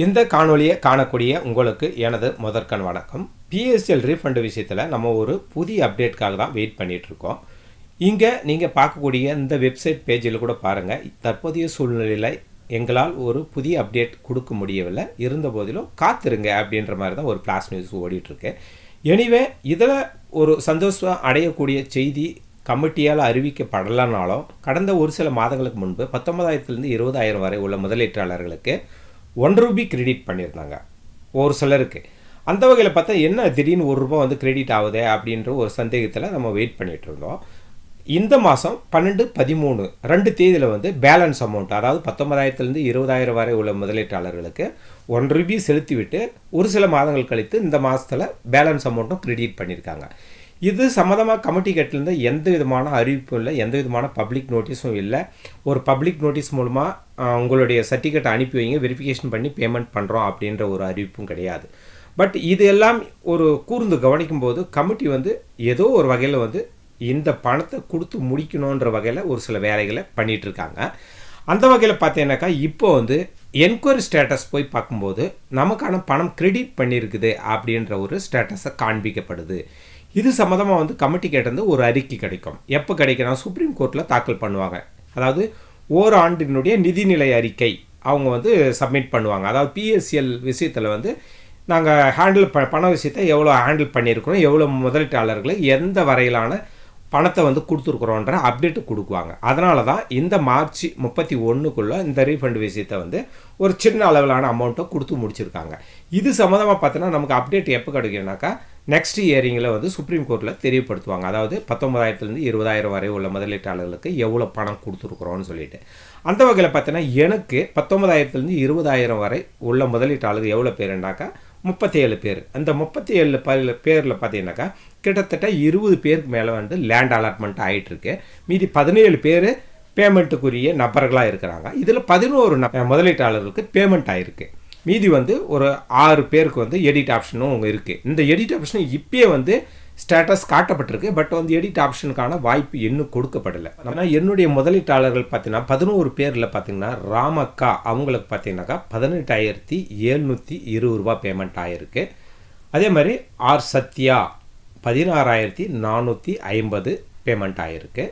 இந்த காணொளியை காணக்கூடிய உங்களுக்கு எனது முதற்கண் வணக்கம். பிஎஸ்எல் ரீஃபண்ட் விஷயத்தில் நம்ம ஒரு புதிய அப்டேட்காக தான் வெயிட் பண்ணிகிட்ருக்கோம். இங்கே நீங்கள் பார்க்கக்கூடிய இந்த வெப்சைட் பேஜில் கூட பாருங்கள், தற்போதைய சூழ்நிலையில் எங்களால் ஒரு புதிய அப்டேட் கொடுக்க முடியவில்லை, இருந்த போதிலும் காத்திருங்க அப்படின்ற மாதிரி தான் ஒரு ஃப்ளாஷ் நியூஸ் ஓடிட்டுருக்கு. எனிவே இதில் ஒரு சந்தோஷம் அடையக்கூடிய செய்தி கமிட்டியால் அறிவிக்கப்படலைனாலும் கடந்த ஒரு சில மாதங்களுக்கு முன்பு 19,000 20,000 வரை உள்ள முதலீட்டாளர்களுக்கு ₹1 கிரெடிட் பண்ணியிருந்தாங்க ஒரு சிலருக்கு. அந்த வகையில் பார்த்தா என்ன திடீர்னு ₹1 வந்து கிரெடிட் ஆகுதே அப்படின்ற ஒரு சந்தேகத்தில் நம்ம வெயிட் பண்ணிகிட்டு இருந்தோம். இந்த மாதம் 12-13 2 தேதியில் வந்து பேலன்ஸ் அமௌண்ட், அதாவது 19,000 20,000 வரை உள்ள முதலீட்டாளர்களுக்கு ₹1 செலுத்திவிட்டு ஒரு சில மாதங்கள் கழித்து இந்த மாதத்தில் பேலன்ஸ் அமௌண்ட்டும் கிரெடிட் பண்ணியிருக்காங்க. இது சம்மந்தமாக கமிட்டி கட்டிலிருந்து எந்த விதமான அறிவிப்பும் இல்லை, எந்த விதமான பப்ளிக் நோட்டீஸும் இல்லை. ஒரு பப்ளிக் நோட்டீஸ் மூலமாக உங்களுடைய சர்டிஃபிகேட் அனுப்பி வைங்க, வெரிஃபிகேஷன் பண்ணி பேமெண்ட் பண்ணுறோம் அப்படின்ற ஒரு அறிவிப்பும் கிடையாது. பட் இது எல்லாம் ஒரு கூர்ந்து கவனிக்கும் போது கமிட்டி வந்து ஏதோ ஒரு வகையில் வந்து இந்த பணத்தை கொடுத்து முடிக்கணுன்ற வகையில் ஒரு சில வேலைகளை பண்ணிகிட்ருக்காங்க. அந்த வகையில் பார்த்தீங்கன்னாக்கா இப்போ வந்து என்கொயரி ஸ்டேட்டஸ் போய் பார்க்கும்போது நமக்கான பணம் கிரெடிட் பண்ணியிருக்குது அப்படின்ற ஒரு ஸ்டேட்டஸை காண்பிக்கப்படுது. இது சம்மந்தமாக வந்து கமிட்டி கேட்டிருந்து ஒரு அறிக்கை கிடைக்கும். எப்போ கிடைக்கணும்? சுப்ரீம் கோர்ட்டில் தாக்கல் பண்ணுவாங்க. அதாவது ஓராண்டினுடைய நிதிநிலை அறிக்கை அவங்க வந்து சப்மிட் பண்ணுவாங்க. அதாவது பிஎஸ்எல் விஷயத்தில் வந்து நாங்கள் ஹேண்டில் பண விஷயத்தை எவ்வளோ ஹேண்டில் பண்ணியிருக்கிறோம், எவ்வளோ முதலீட்டாளர்களை எந்த வரையிலான பணத்தை வந்து கொடுத்துருக்குறோன்ற அப்டேட்டு கொடுக்குவாங்க. அதனால தான் இந்த மார்ச் 31க்குள்ளே இந்த ரீஃபண்ட் விஷயத்தை வந்து ஒரு சின்ன அளவிலான அமௌண்ட்டை கொடுத்து முடிச்சிருக்காங்க. இது சம்மந்தமாக பார்த்தோன்னா நமக்கு அப்டேட் எப்போ கிடைக்கும்னாக்கா நெக்ஸ்ட் இயரிங்கில் வந்து சுப்ரீம் கோர்ட்டில் தெரியப்படுத்துவாங்க. அதாவது 19,000 20,000 வரை உள்ள முதலீட்டாளர்களுக்கு எவ்வளோ பணம் கொடுத்துருக்குறோன்னு சொல்லிட்டு. அந்த வகையில் பார்த்தீங்கன்னா எனக்கு 19,000 20,000 வரை உள்ள முதலீட்டாளர்கள் எவ்வளோ பேருனாக்கா 37 பேர். அந்த 37 பேரில் பார்த்தீங்கன்னாக்கா கிட்டத்தட்ட 20 பேருக்கு மேலே வந்து லேண்ட் அலாட்மெண்ட் ஆகிட்டுருக்கு. மீதி 17 பேர் பேமெண்ட்டுக்குரிய நபர்களாக இருக்கிறாங்க. இதில் 11 முதலீட்டாளர்களுக்கு பேமெண்ட் ஆகிருக்கு. மீதி வந்து ஒரு 6 பேருக்கு வந்து எடிட் ஆப்ஷனும் இருக்குது. இந்த எடிட் ஆப்ஷன் இப்போயே வந்து ஸ்டேட்டஸ் காட்டப்பட்டிருக்கு. பட் வந்து எடிட் ஆப்ஷனுக்கான வாய்ப்பு இன்னும் கொடுக்கப்படலை. ஆனால் என்னுடைய முதலீட்டாளர்கள் பார்த்தீங்கன்னா 11 பேரில் பார்த்தீங்கன்னா ராமக்கா அவங்களுக்கு பார்த்தீங்கன்னாக்கா ₹18,720 பேமெண்ட் ஆகிருக்கு. அதே மாதிரி ஆர் சத்யா 16,450 பேமெண்ட் ஆகிருக்கு.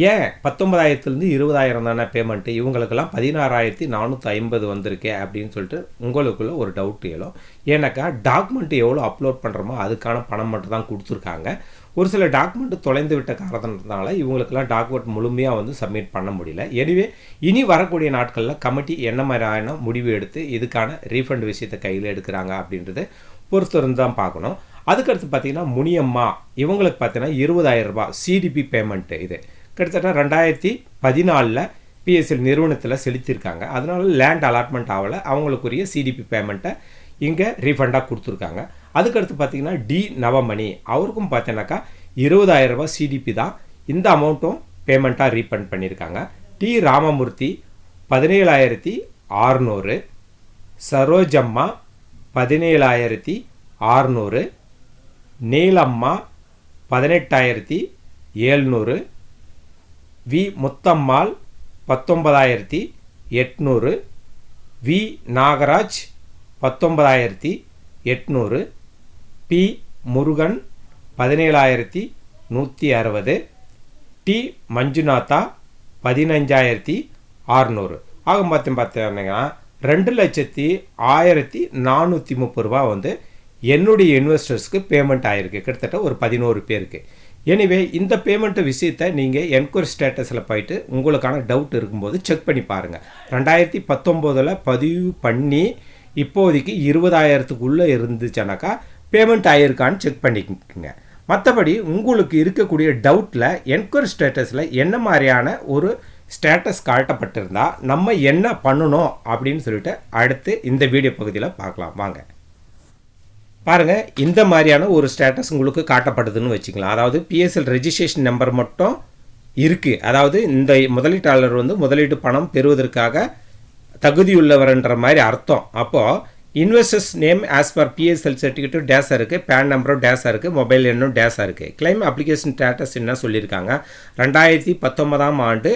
ஏன் 19,000 20,000 தானே பேமெண்ட்டு, இவங்களுக்கெல்லாம் 16,450 வந்திருக்கு அப்படின்னு சொல்லிட்டு உங்களுக்குள்ள ஒரு டவுட் எழும். ஏன்னாக்கா டாக்குமெண்ட்டு எவ்வளோ அப்லோட் பண்ணுறோமோ அதுக்கான பணம் மட்டும் தான் கொடுத்துருக்காங்க. ஒரு சில டாக்குமெண்ட்டு தொலைந்து விட்ட காரணத்தினால இவங்களுக்கெல்லாம் டாக்குமெண்ட் முழுமையாக வந்து சப்மிட் பண்ண முடியல. எனவே இனி வரக்கூடிய நாட்களில் கமிட்டி என்ன மாதிரியான முடிவு எடுத்து இதுக்கான ரீஃபண்ட் விஷயத்தை கையில் எடுக்கிறாங்க அப்படின்றது பொறுத்திருந்து தான் பார்க்கணும். அதுக்கடுத்து பார்த்திங்கன்னா முனியம்மா இவங்களுக்கு பார்த்தீங்கன்னா ₹20,000 சிடிபி பேமெண்ட்டு. இது கிட்டத்தட்ட 2014 பிஎஸ்எல் நிறுவனத்தில் செலுத்தியிருக்காங்க. அதனால லேண்ட் அலாட்மெண்ட் ஆகலை, அவங்களுக்குரிய சிடிபி பேமெண்ட்டை இங்கே ரீஃபண்டாக கொடுத்துருக்காங்க. அதுக்கடுத்து பார்த்திங்கன்னா டி நவமணி அவருக்கும் பார்த்தீங்கன்னாக்கா ₹20,000 சிடிபி தான் இந்த அமௌண்ட்டும் பேமெண்ட்டாக ரீஃபண்ட் பண்ணியிருக்காங்க. T Ramamurthy 17,600, Sarojamma 17,600, Neelamma 18,700, V Muthammal 19,800, V Nagaraj 19,800, P Murugan 17,160, T Manjunatha 15,600. ஆக பார்த்தீங்கன்னா ₹2,01,430 வந்து என்னுடைய இன்வெஸ்டர்ஸ்க்கு பேமெண்ட் ஆகிருக்கு, கிட்டத்தட்ட ஒரு 11 பேருக்கு. எனிவே இந்த பேமெண்ட்டு விஷயத்தை நீங்கள் என்கொயரி ஸ்டேட்டஸில் போயிட்டு உங்களுக்கான டவுட் இருக்கும்போது செக் பண்ணி பாருங்கள். 2019 பதிவு பண்ணி இப்போதைக்கு 20,000க்குள்ளே இருந்துச்சுனாக்கா பேமெண்ட் ஆகிருக்கான்னு செக் பண்ணிக்கோங்க. மற்றபடி உங்களுக்கு இருக்கக்கூடிய டவுட்டில் என்கொயரி ஸ்டேட்டஸில் என்ன மாதிரியான ஒரு ஸ்டேட்டஸ் காட்டப்பட்டிருந்தால் நம்ம என்ன பண்ணணும் அப்படின்னு சொல்லிட்டு அடுத்து இந்த வீடியோ பகுதியில் பார்க்கலாம் வாங்க. பாருங்கள், இந்த மாதிரியான ஒரு ஸ்டேட்டஸ் உங்களுக்கு காட்டப்படுதுன்னு வச்சுக்கலாம். அதாவது பிஎஸ்எல் ரெஜிஸ்ட்ரேஷன் நம்பர் மட்டும் இருக்குது. அதாவது இந்த முதலீட்டாளர் வந்து முதலீட்டு பணம் பெறுவதற்காக தகுதியுள்ளவர்ன்ற மாதிரி அர்த்தம். அப்போது investors name as per PSL சர்டிஃபிகேட்டும் டேஸாக இருக்குது, பேன் நம்பரும் டேஸாக இருக்குது, மொபைல் எண்ணும் டேஸாக இருக்குது. கிளைம் அப்ளிகேஷன் ஸ்டேட்டஸ் என்ன சொல்லியிருக்காங்க, 2019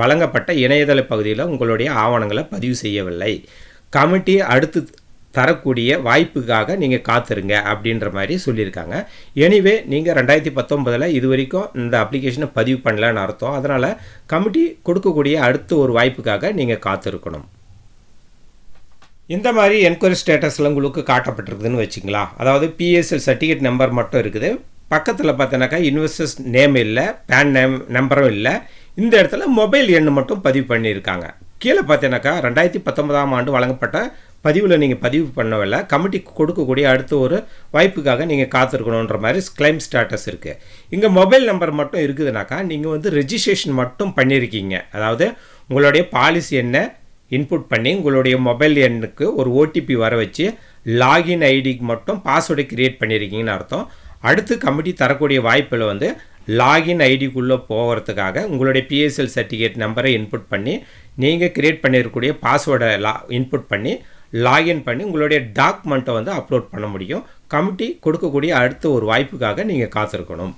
வழங்கப்பட்ட இணையதள பகுதியில் உங்களுடைய ஆவணங்களை பதிவு செய்யவில்லை. கமிட்டி அடுத்து தரக்கூடிய வாய்ப்புக்காக நீங்கள் காத்துருங்க அப்படின்ற மாதிரி சொல்லியிருக்காங்க. எனிவே நீங்கள் 2019 இது வரைக்கும் இந்த அப்ளிகேஷனை பதிவு பண்ணலன்னு அர்த்தம். அதனால் கமிட்டி கொடுக்கக்கூடிய அடுத்த ஒரு வாய்ப்புக்காக நீங்கள் காத்திருக்கணும். இந்த மாதிரி என்கொயரி ஸ்டேட்டஸில் உங்களுக்கு காட்டப்பட்டிருக்குதுன்னு வச்சுங்களா. அதாவது பிஎஸ்எல் சர்டிஃபிகேட் நம்பர் மட்டும் இருக்குது. பக்கத்தில் பார்த்தோன்னாக்கா இன்வெஸ்டர்ஸ் நேம் இல்லை, பேன் நம்பரும் இல்லை. இந்த இடத்துல மொபைல் எண் மட்டும் பதிவு பண்ணியிருக்காங்க. கீழே பார்த்தீங்கன்னாக்கா 2019 ஆண்டு வழங்கப்பட்ட பதிவில் நீங்கள் பதிவு பண்ணவில்லை, கமிட்டிக்கு கொடுக்கக்கூடிய அடுத்த ஒரு வாய்ப்புக்காக நீங்கள் காத்திருக்கணுன்ற மாதிரி கிளைம் ஸ்டேட்டஸ் இருக்குது. இங்கே மொபைல் நம்பர் மட்டும் இருக்குதுனாக்கா நீங்கள் வந்து ரெஜிஸ்ட்ரேஷன் மட்டும் பண்ணியிருக்கீங்க. அதாவது உங்களுடைய பாலிசி எண்ணை இன்புட் பண்ணி உங்களுடைய மொபைல் எண்ணுக்கு ஒரு ஓடிபி வர வச்சு லாகின் ஐடிக்கு மட்டும் பாஸ்வேர்டை க்ரியேட் பண்ணியிருக்கீங்கன்னு அர்த்தம். அடுத்து கமிட்டி தரக்கூடிய வாய்ப்பில் வந்து லாகின் ஐடிக்குள்ளே போகிறதுக்காக உங்களுடைய பிஎஸ்எல் சர்டிஃபிகேட் நம்பரை இன்புட் பண்ணி நீங்கள் க்ரியேட் பண்ணியிருக்கக்கூடிய பாஸ்வேர்டை இன்புட் பண்ணி லாகின் பண்ணி உங்களுடைய டாக்குமெண்ட்டை வந்து அப்லோட் பண்ண முடியும். கமிட்டி கொடுக்கக்கூடிய அடுத்த ஒரு வாய்ப்புக்காக நீங்கள் காத்திருக்கணும்.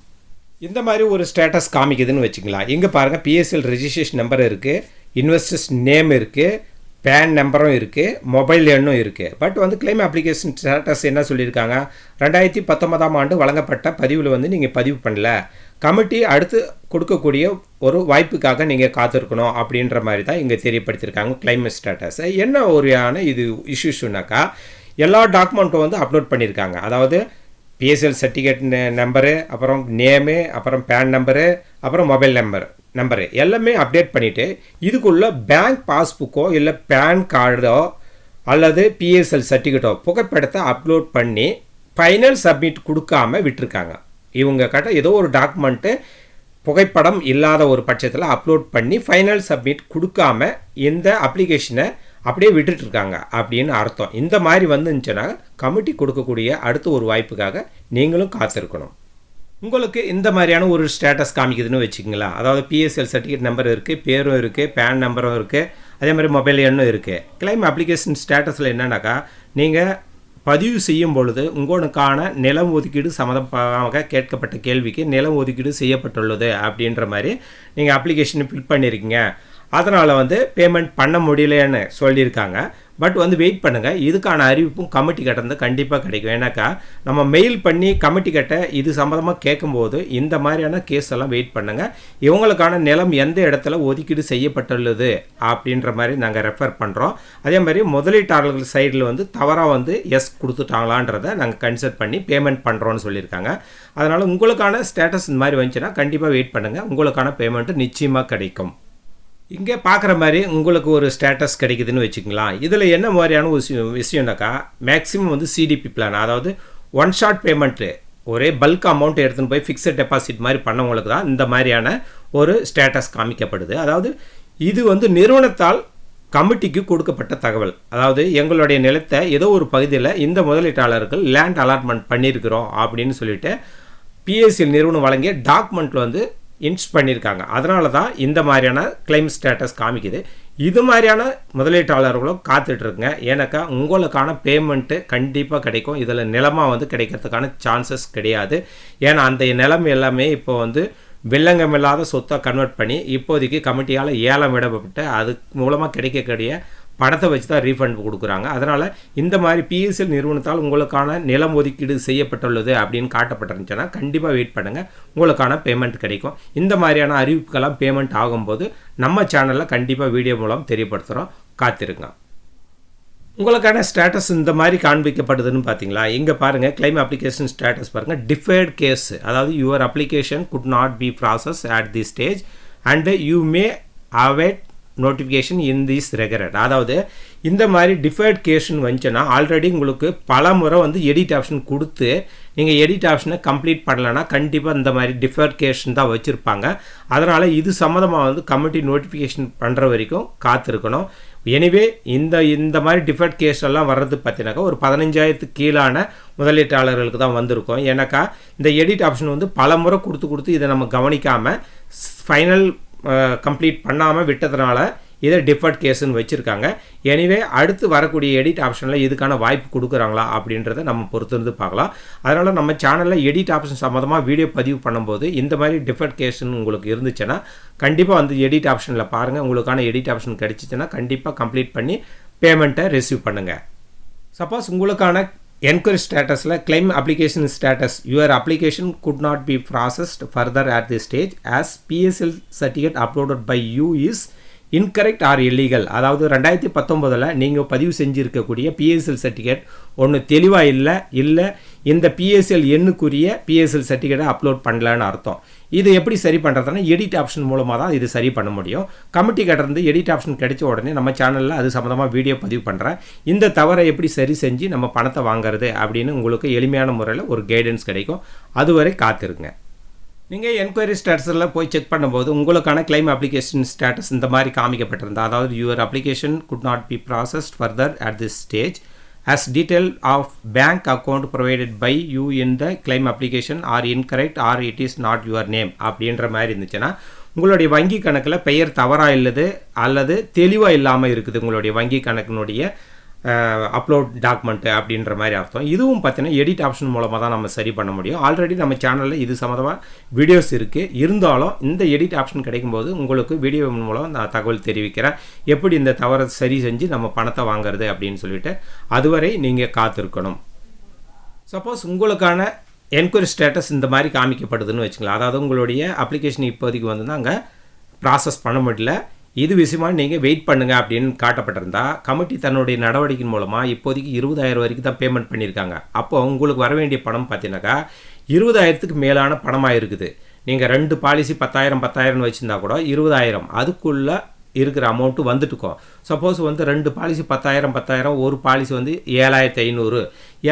இந்த மாதிரி ஒரு ஸ்டேட்டஸ் காமிக்குதுன்னு வச்சுக்கலாம். இங்கே பாருங்கள், பிஎஸ்எல் ரெஜிஸ்ட்ரேஷன் நம்பர் இருக்குது, இன்வெஸ்டர்ஸ் நேம் இருக்குது, பேன் நம்பரும் இருக்குது, மொபைல் எண்ணும் இருக்குது. பட் வந்து கிளைம் அப்ளிகேஷன் ஸ்டேட்டஸ் என்ன சொல்லியிருக்காங்க, 2019 ஆண்டு வழங்கப்பட்ட பதிவில் வந்து நீங்கள் பதிவு பண்ணல, கமிட்டி அடுத்து கொடுக்கக்கூடிய ஒரு வாய்ப்புக்காக நீங்கள் காத்திருக்கணும் அப்படின்ற மாதிரி தான் இங்கே தெரியப்படுத்தியிருக்காங்க கிளைம் ஸ்டேட்டஸ். என்ன ஒருயான இது இஷ்யூஸ்னாக்கா, எல்லா டாக்குமெண்ட்டும் வந்து அப்லோட் பண்ணியிருக்காங்க. அதாவது பிஎஸ்எல் சர்டிஃபிகேட் நம்பரு, அப்புறம் நேமு, அப்புறம் பேன் நம்பரு, அப்புறம் மொபைல் நம்பரு எல்லாமே அப்டேட் பண்ணிவிட்டு இதுக்குள்ளே பேங்க் பாஸ்புக்கோ இல்லை பேன் கார்டோ அல்லது பிஎஸ்எல் சர்டிஃபிகேட்டோ புகைப்படத்தை அப்லோட் பண்ணி ஃபைனல் சப்மிட் கொடுக்காம விட்டுருக்காங்க. இவங்க கிட்ட ஏதோ ஒரு டாக்குமெண்ட்டு புகைப்படம் இல்லாத ஒரு பட்சத்தில் அப்லோட் பண்ணி ஃபைனல் சப்மிட் கொடுக்காம இந்த அப்ளிகேஷனை அப்படியே விட்டுட்டுருக்காங்க அப்படின்னு அர்த்தம். இந்த மாதிரி வந்துருந்துச்சுன்னா கமிட்டி கொடுக்கக்கூடிய அடுத்த ஒரு வாய்ப்புக்காக நீங்களும் காத்திருக்கணும். உங்களுக்கு இந்த மாதிரியான ஒரு ஸ்டேட்டஸ் காமிக்குதுன்னு வச்சுக்கிங்களா. அதாவது பிஎஸ்எல் சர்டிஃபிகேட் நம்பர் இருக்குது, பேரும் இருக்குது, பேன் நம்பரும் இருக்குது, அதே மாதிரி மொபைல் எண்ணும் இருக்குது. கிளைம் அப்ளிகேஷன் ஸ்டேட்டஸில் என்னன்னாக்கா, நீங்கள் பதிவு செய்யும் பொழுது உங்களுக்கான நிலம் ஒதுக்கீடு சம்மந்தமாக கேட்கப்பட்ட கேள்விக்கு நிலம் ஒதுக்கீடு செய்யப்பட்டுள்ளது அப்படின்ற மாதிரி நீங்கள் அப்ளிகேஷன் ஃபில் பண்ணியிருக்கீங்க. அதனால் வந்து பேமெண்ட் பண்ண முடியலன்னு சொல்லியிருக்காங்க. பட் வந்து வெயிட் பண்ணுங்கள், இதுக்கான அறிவிப்பும் கமிட்டி கிட்ட கண்டிப்பாக கிடைக்கும். ஏன்னாக்கா நம்ம மெயில் பண்ணி கமிட்டி கிட்ட இது சம்மந்தமாக கேட்கும்போது இந்த மாதிரியான கேஸ் எல்லாம் வெயிட் பண்ணுங்கள். இவங்களுக்கான நிலம் எந்த இடத்துல ஒதுக்கீடு செய்யப்பட்டுள்ளது அப்படின்ற மாதிரி நாங்கள் ரெஃபர் பண்ணுறோம். அதே மாதிரி முதலீட்டாளர்கள் சைடில் வந்து தவறாக வந்து எஸ் கொடுத்துட்டாங்களான்றதை நாங்கள் கன்சிடர் பண்ணி பேமெண்ட் பண்ணுறோன்னு சொல்லியிருக்காங்க. அதனால் உங்களுக்கான ஸ்டேட்டஸ் இந்த மாதிரி வந்துச்சுன்னா கண்டிப்பாக வெயிட் பண்ணுங்கள், உங்களுக்கான பேமெண்ட்டு நிச்சயமாக கிடைக்கும். இங்கே பார்க்குற மாதிரி உங்களுக்கு ஒரு ஸ்டேட்டஸ் கிடைக்குதுன்னு வச்சுக்கலாம். இதில் என்ன மாதிரியான ஒரு விஷயம்னாக்கா, மேக்ஸிமம் வந்து சிடிபி பிளான், அதாவது ஒன் ஷாட் பேமெண்ட்டு, ஒரே பல்க் அமௌண்ட் எடுத்துன்னு போய் ஃபிக்ஸட் டெபாசிட் மாதிரி பண்ணவங்களுக்கு தான் இந்த மாதிரியான ஒரு ஸ்டேட்டஸ் காமிக்கப்படுது. அதாவது இது வந்து நிறுவனத்தால் கமிட்டிக்கு கொடுக்கப்பட்ட தகவல். அதாவது எங்களுடைய நிலத்தை ஏதோ ஒரு பகுதியில் இந்த முதலீட்டாளர்கள் லேண்ட் அலாட்மெண்ட் பண்ணியிருக்கிறோம் அப்படின்னு சொல்லிட்டு பிஎஸ்எல் நிறுவனம் வழங்கிய டாக்குமெண்ட்டில் வந்து இன்ஸ் பண்ணியிருக்காங்க. அதனால தான் இந்த மாதிரியான கிளைம் ஸ்டேட்டஸ் காமிக்குது. இது மாதிரியான முதலீட்டாளர்களும் காத்துட்ருக்குங்க. ஏன்னாக்கா உங்களுக்கான பேமெண்ட்டு கண்டிப்பாக கிடைக்கும். இதில் நிலமாக வந்து கிடைக்கிறதுக்கான சான்சஸ் கிடையாது. ஏன்னா அந்த நிலம் எல்லாமே இப்போ வந்து வில்லங்கம் இல்லாத சொத்தாக கன்வெர்ட் பண்ணி இப்போதைக்கு கமிட்டியால் ஏலம் விடப்பட்டு அது மூலமாக கிடைக்கக்கூடிய பணத்தை வச்சு தான் ரீஃபண்ட் கொடுக்குறாங்க. அதனால் இந்த மாதிரி பிஎஸ்எல் நிறுவனத்தால் உங்களுக்கான நிலம் ஒதுக்கீடு செய்யப்பட்டுள்ளது அப்படின்னு காட்டப்பட்டிருந்துச்சுன்னா கண்டிப்பாக வெயிட் பண்ணுங்கள், உங்களுக்கான பேமெண்ட் கிடைக்கும். இந்த மாதிரியான அறிவிப்புக்கெல்லாம் பேமெண்ட் ஆகும்போது நம்ம சேனலில் கண்டிப்பாக வீடியோ மூலம் தெரியப்படுத்துகிறோம், காத்திருங்க. உங்களுக்கான ஸ்டேட்டஸ் இந்த மாதிரி காண்பிக்கப்படுதுன்னு பார்த்தீங்களா. இங்கே பாருங்கள், கிளைம் அப்ளிகேஷன் ஸ்டேட்டஸ் பாருங்கள், டிஃபர்ட் கேஸ், அதாவது your application could not be process at the stage and you may await notification in this record. அதாவது இந்த மாதிரி டிஃபர்ட் கேஷன் வந்துச்சுன்னா ஆல்ரெடி உங்களுக்கு பல முறை வந்து எடிட் ஆப்ஷன் கொடுத்து நீங்கள் எடிட் ஆப்ஷனை கம்ப்ளீட் பண்ணலைன்னா கண்டிப்பாக இந்த மாதிரி டிஃபர்ட் கேஷன் தான் வச்சுருப்பாங்க. அதனால் இது சம்மந்தமாக வந்து கமிட்டி நோட்டிஃபிகேஷன் பண்ணுற வரைக்கும் காத்திருக்கணும். எனிவே இந்த மாதிரி டிஃபர்ட் கேஸ் எல்லாம் வர்றது பார்த்தீங்கன்னாக்கா ஒரு 15,000 கீழான முதலீட்டாளர்களுக்கு தான் வந்திருக்கும். ஏன்னாக்கா இந்த எடிட் ஆப்ஷன் வந்து பல முறை கொடுத்து இதை நம்ம கவனிக்காமல் ஃபைனல் கம்ப்ளீட் பண்ணாமல் விட்டதுனால இதை டிஃபர்ட் கேஸுன்னு வச்சுருக்காங்க. எனிவே அடுத்து வரக்கூடிய எடிட் ஆப்ஷனில் இதுக்கான வாய்ப்பு கொடுக்குறாங்களா அப்படின்றத நம்ம பொறுத்திருந்து பார்க்கலாம். அதனால் நம்ம சேனலில் எடிட் ஆப்ஷன் சம்மந்தமாக வீடியோ பதிவு பண்ணும்போது இந்த மாதிரி டிஃபர்ட் கேஸ்ன்னு உங்களுக்கு இருந்துச்சுன்னா கண்டிப்பாக வந்து எடிட் ஆப்ஷனில் பாருங்கள். உங்களுக்கான எடிட் ஆப்ஷன் கிடச்சிச்சின்னா கண்டிப்பாக கம்ப்ளீட் பண்ணி பேமெண்ட்டை ரிசீவ் பண்ணுங்கள். சப்போஸ் உங்களுக்கான என்கொயரி ஸ்டேட்டஸில் claim application status your application could not be processed further at this stage as PSL certificate uploaded by you is incorrect or illegal. அதாவது 2019 நீங்கள் பதிவு செஞ்சுருக்கக்கூடிய பிஎஸ்எல் சர்டிஃபிகேட் ஒன்று தெளிவாக இல்லை இந்த பிஎஸ்எல் எண்ணுக்குரிய பிஎஸ்எல் சர்டிஃபிகேட்டை அப்லோட் பண்ணலன்னு அர்த்தம். இது எப்படி சரி பண்ணுறதுனா எடிட் ஆப்ஷன் மூலமாக தான் இது சரி பண்ண முடியும். கமிட்டி கிட்டேருந்து எடிட் ஆப்ஷன் கிடைச்ச உடனே நம்ம சேனலில் அது சம்மந்தமாக வீடியோ பதிவு பண்ணுறேன். இந்த தவறை எப்படி சரி செஞ்சு நம்ம பணத்தை வாங்குறது அப்படின்னு உங்களுக்கு எளிமையான முறையில் ஒரு கைடன்ஸ் கிடைக்கும். அதுவரை காத்திருங்க. நீங்கள் என்கொயரி ஸ்டேட்டஸில் போய் செக் பண்ணும்போது உங்களுக்கான claim application status இந்த மாதிரி காமிக்கப்பட்டிருந்தா, அதாவது your application could not be processed further at this stage as detail of bank account provided by you in the claim application are incorrect or it is not your name அப்படின்ற மாதிரி இருந்துச்சுன்னா உங்களுடைய வங்கி கணக்கில் பெயர் தவறாக இல்லது அல்லது தெளிவாக இல்லாமல் இருக்குது உங்களுடைய வங்கி கணக்கினுடைய அப்லோட் டாக்குமெண்ட்டு அப்படின்ற மாதிரி அர்த்தம். இதுவும் பார்த்தீங்கன்னா எடிட் ஆப்ஷன் மூலமாக தான் நம்ம சரி பண்ண முடியும். ஆல்ரெடி நம்ம சேனலில் இது சம்மந்தமாக வீடியோஸ் இருக்குது. இருந்தாலும் இந்த எடிட் ஆப்ஷன் கிடைக்கும்போது உங்களுக்கு வீடியோ மூலம் நான் தகவல் தெரிவிக்கிறேன் எப்படி இந்த தவறை சரி செஞ்சு நம்ம பணத்தை வாங்குறது அப்படின்னு சொல்லிட்டு. அதுவரை நீங்கள் காத்திருக்கணும். சப்போஸ் உங்களுக்கான என்கொயரி ஸ்டேட்டஸ் இந்த மாதிரி காமிக்கப்படுதுன்னு வச்சுக்கலாம். அதாவது உங்களுடைய அப்ளிகேஷன் இப்போதைக்கு வந்து அங்கே ப்ராசஸ் பண்ண முடியல, இது விஷயமா நீங்கள் வெயிட் பண்ணுங்கள் அப்படின்னு காட்டப்பட்டிருந்தா கமிட்டி தன்னுடைய நடவடிக்கை மூலமாக இப்போதைக்கு 20,000 வரைக்கும் தான் பேமெண்ட் பண்ணியிருக்காங்க. அப்போ உங்களுக்கு வர வேண்டிய பணம் பார்த்தீங்கன்னாக்கா 20,000க்கு மேலான பணமாக இருக்குது. நீங்கள் 2 பாலிசி 10,000 வச்சுருந்தா கூட 20,000 அதுக்குள்ளே இருக்கிற அமௌண்ட்டு வந்துட்டுக்கும். சப்போஸ் வந்து 2 பாலிசி 10,000 ஒரு பாலிசி வந்து 7,500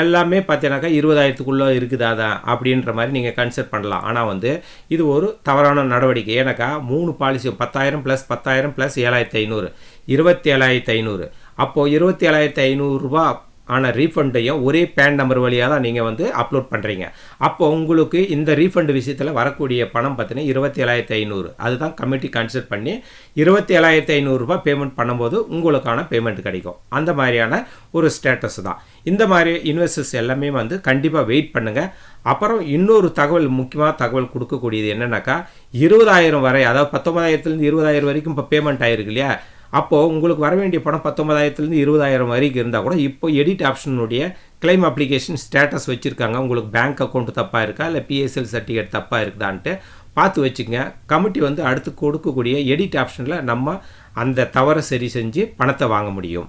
எல்லாமே பார்த்தீங்கன்னாக்கா 20,000க்குள்ளே இருக்குதா தான் அப்படின்ற மாதிரி நீங்கள் கன்சிடர் பண்ணலாம். ஆனால் வந்து இது ஒரு தவறான நடவடிக்கை. ஏன்னாக்கா 3 பாலிசி 10,000 + 10,000 + 7,500 27,500. அப்போது 27,500 ரூபா ஆன ரீஃபண்டையும் ஒரே பேன் நம்பர் வழியாக தான் நீங்கள் வந்து அப்லோட் பண்ணுறீங்க. அப்போ உங்களுக்கு இந்த ரீஃபண்ட் விஷயத்தில் வரக்கூடிய பணம் பார்த்தீங்கன்னா 27,500. அதுதான் கமிட்டி கன்சிடர் பண்ணி 27,500 ரூபா பேமெண்ட் பண்ணும்போது உங்களுக்கான பேமெண்ட் கிடைக்கும். அந்த மாதிரியான ஒரு ஸ்டேட்டஸ் தான். இந்த மாதிரி இன்வெஸ்டர்ஸ் எல்லாமே வந்து கண்டிப்பாக வெயிட் பண்ணுங்கள். அப்புறம் இன்னொரு தகவல், முக்கியமாக தகவல் கொடுக்கக்கூடியது என்னென்னாக்கா 20,000 வரை, அதாவது 19,000லேருந்து 20,000 வரைக்கும் இப்போ பேமெண்ட் ஆகிருக்கு இல்லையா. அப்போது உங்களுக்கு வர வேண்டிய பணம் 19,000லேருந்து 20,000 வரைக்கும் இருந்தால் கூட இப்போ எடிட் ஆப்ஷனுடைய claim application ஸ்டேட்டஸ் வச்சுருக்காங்க. உங்களுக்கு பேங்க் அக்கௌண்ட் தப்பாக இருக்கா இல்லை பிஎஸ்எல் சர்டிஃபிகேட் தப்பாக இருக்குதான்ட்டு பார்த்து வச்சுக்கங்க. கமிட்டி வந்து அடுத்து கொடுக்கக்கூடிய எடிட் ஆப்ஷனில் நம்ம அந்த தவறை சரி செஞ்சு பணத்தை வாங்க முடியும்.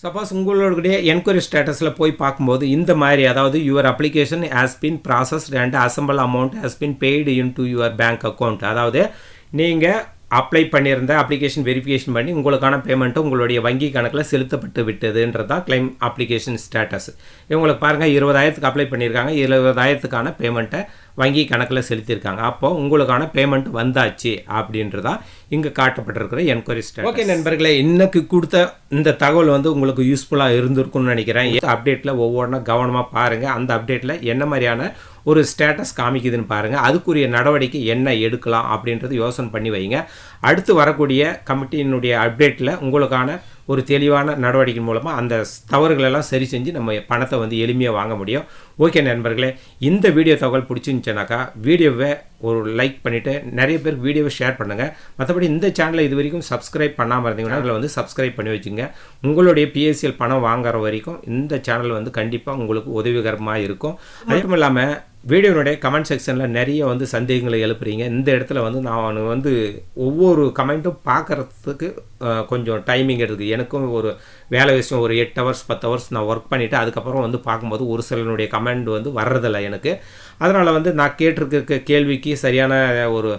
சப்போஸ் உங்களுடைய என்கொயரி ஸ்டேட்டஸில் போய் பார்க்கும்போது இந்த மாதிரி, அதாவது your application has been processed and assemble amount has been paid in to your bank account, அதாவது நீங்கள் அப்ளை பண்ணியிருந்த அப்ளிகேஷன் வெரிஃபிகேஷன் பண்ணி உங்களுக்கான பேமெண்ட்டு உங்களுடைய வங்கி கணக்கில் செலுத்தப்பட்டு விட்டதுன்றது தான் claim அப்ளிகேஷன் ஸ்டேட்டஸ். இவங்களுக்கு பாருங்கள் 20,000க்கு அப்ளை பண்ணியிருக்காங்க, 20,000க்கான பேமெண்ட்டை வங்கி கணக்கில் செலுத்தியிருக்காங்க. அப்போது உங்களுக்கான பேமெண்ட் வந்தாச்சு அப்படின்றதா இங்கே காட்டப்பட்டிருக்கிற என்கொயரி ஸ்டேட்டஸ். ஓகே நண்பர்களே, இன்னைக்கு கொடுத்த இந்த தகவல் வந்து உங்களுக்கு யூஸ்ஃபுல்லாக இருந்திருக்கும்னு நினைக்கிறேன். அப்டேட்டில் ஒவ்வொன்றா கவனமாக பாருங்கள். அந்த அப்டேட்டில் என்ன மாதிரியான ஒரு ஸ்டேட்டஸ் காமிக்குதுன்னு பாருங்கள். அதுக்குரிய நடவடிக்கை என்ன எடுக்கலாம் அப்படின்றது யோசனை பண்ணி வைங்க. அடுத்து வரக்கூடிய கமிட்டியினுடைய அப்டேட்டில் உங்களுக்கான ஒரு தெளிவான நடவடிக்கை மூலமாக அந்த தவறுகளெல்லாம் சரி செஞ்சு நம்ம பணத்தை வந்து எளிமையாக வாங்க முடியும். ஓகே நண்பர்களே, இந்த வீடியோ தகவல் பிடிச்சிருந்துச்சுனாக்கா வீடியோவை ஒரு லைக் பண்ணிவிட்டு நிறைய பேருக்கு வீடியோவை ஷேர் பண்ணுங்கள். மற்றபடி இந்த சேனலை இது வரைக்கும் சப்ஸ்கிரைப் பண்ணாமல் இருந்தீங்கன்னா அதில் வந்து சப்ஸ்கிரைப் பண்ணி வச்சுங்க. உங்களுடைய பிஎஸ்சிஎல் பணம் வாங்குற வரைக்கும் இந்த சேனல் வந்து கண்டிப்பாக உங்களுக்கு உதவிகரமாக இருக்கும். அது மட்டும் இல்லாமல் வீடியோனுடைய கமெண்ட் செக்ஷனில் நிறைய வந்து சந்தேகங்களை எழுப்புறீங்க. இந்த இடத்துல வந்து நான் வந்து ஒவ்வொரு கமெண்ட்டும் பார்க்குறதுக்கு கொஞ்சம் டைமிங் எடுக்குது. எனக்கும் ஒரு வேலை விஷயம் ஒரு 8 hours 10 hours நான் ஒர்க் பண்ணிவிட்டு அதுக்கப்புறம் வந்து பார்க்கும்போது ஒரு சிலனுடைய கமெண்ட் வந்து வர்றதில்லை எனக்கு. அதனால் வந்து நான் கேட்டிருக்க கேள்விக்கு சரியான ஒரு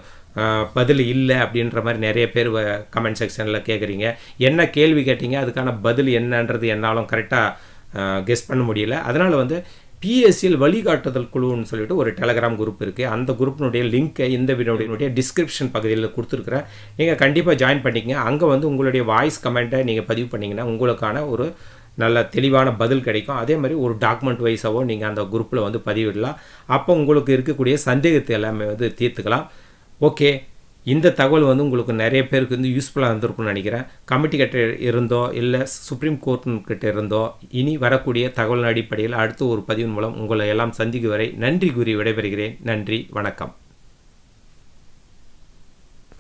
பதில் இல்லை அப்படின்ற மாதிரி நிறைய பேர் கமெண்ட் செக்ஷனில் கேட்குறீங்க. என்ன கேள்வி கேட்டீங்க, அதுக்கான பதில் என்னன்றது என்னாலும் கரெக்டாக கெஸ் பண்ண முடியல. அதனால் வந்து பிஎஸ்சிஎல் வழிகாட்டுதல் குழுன்னு சொல்லிட்டு ஒரு டெலகிராம் குரூப் இருக்குது. அந்த குரூப்பினுடைய லிங்க்கை இந்த வீடியோடைய டிஸ்கிரிப்ஷன் பகுதியில் கொடுத்துருக்குறேன். நீங்கள் கண்டிப்பாக ஜாயின் பண்ணிக்கங்க. அங்கே வந்து உங்களுடைய வாய்ஸ் கமெண்ட்டை நீங்கள் பதிவு பண்ணிங்கன்னா உங்களுக்கான ஒரு நல்ல தெளிவான பதில் கிடைக்கும். அதே மாதிரி ஒரு டாக்குமெண்ட் வைஸாவோ நீங்கள் அந்த குரூப்பில் வந்து பதிவிடலாம். அப்போ உங்களுக்கு இருக்கக்கூடிய சந்தேகத்தை எல்லாமே வந்து தீர்த்துக்கலாம். ஓகே, இந்த தகவல் வந்து உங்களுக்கு நிறைய பேருக்கு வந்து யூஸ்ஃபுல்லாக இருந்திருக்கும்னு நினைக்கிறேன். கமிட்டி கிட்ட இருந்தோ இல்லை சுப்ரீம் கோர்ட்டுக்கிட்ட இருந்தோ இனி வரக்கூடிய தகவல் அடிப்படையில் அடுத்த ஒரு பதிவின் மூலம் உங்களை எல்லாம் சந்திக்கும் வரை நன்றி கூறி விடைபெறுகிறேன். நன்றி, வணக்கம்.